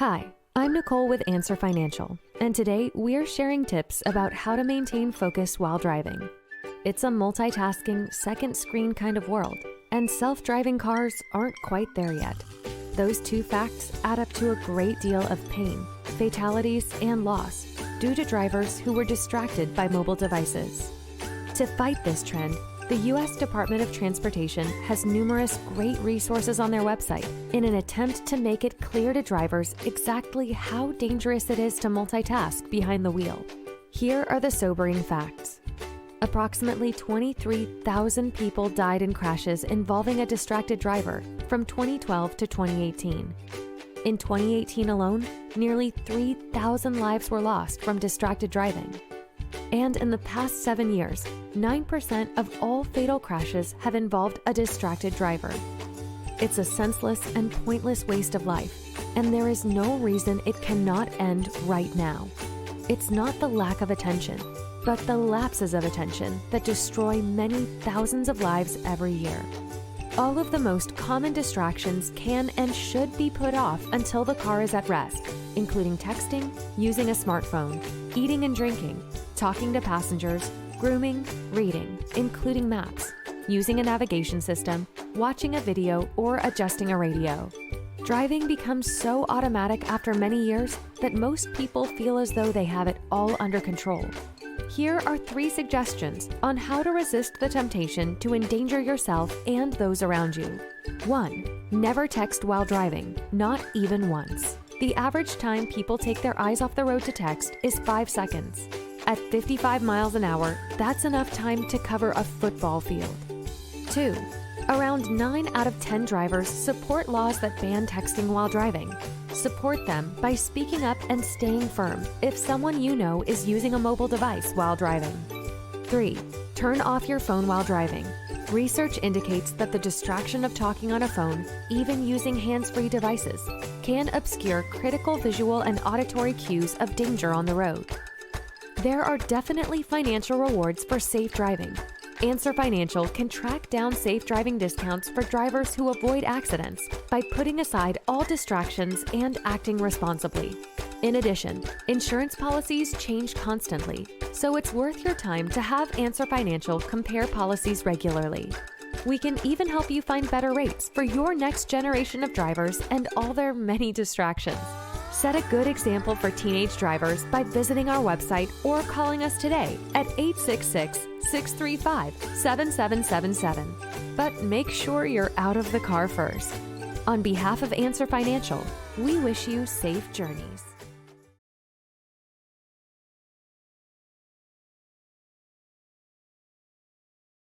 Hi, I'm Nicole with Answer Financial, and today we're sharing tips about how to maintain focus while driving. It's a multitasking, second screen kind of world, and self-driving cars aren't quite there yet. Those two facts add up to a great deal of pain, fatalities, and loss due to drivers who were distracted by mobile devices. To fight this trend, the U.S. Department of Transportation has numerous great resources on their website in an attempt to make it clear to drivers exactly how dangerous it is to multitask behind the wheel. Here are the sobering facts. Approximately 23,000 people died in crashes involving a distracted driver from 2012 to 2018. In 2018 alone, nearly 3,000 lives were lost from distracted driving. And in the past 7 years, 9% of all fatal crashes have involved a distracted driver. It's a senseless and pointless waste of life, and there is no reason it cannot end right now. It's not the lack of attention, but the lapses of attention that destroy many thousands of lives every year. All of the most common distractions can and should be put off until the car is at rest, including texting, using a smartphone, eating and drinking, talking to passengers, grooming, reading, including maps, using a navigation system, watching a video, or adjusting a radio. Driving becomes so automatic after many years that most people feel as though they have it all under control. Here are 3 suggestions on how to resist the temptation to endanger yourself and those around you. 1. Never text while driving, not even once. The average time people take their eyes off the road to text is 5 seconds. At 55 miles an hour, that's enough time to cover a football field. 2. Around 9 out of 10 drivers support laws that ban texting while driving. Support them by speaking up and staying firm if someone you know is using a mobile device while driving. 3. Turn off your phone while driving. Research indicates that the distraction of talking on a phone, even using hands-free devices, can obscure critical visual and auditory cues of danger on the road. There are definitely financial rewards for safe driving. Answer Financial can track down safe driving discounts for drivers who avoid accidents by putting aside all distractions and acting responsibly. In addition, insurance policies change constantly, so it's worth your time to have Answer Financial compare policies regularly. We can even help you find better rates for your next generation of drivers and all their many distractions. Set a good example for teenage drivers by visiting our website or calling us today at 866-635-7777. But make sure you're out of the car first. On behalf of Answer Financial, we wish you safe journeys.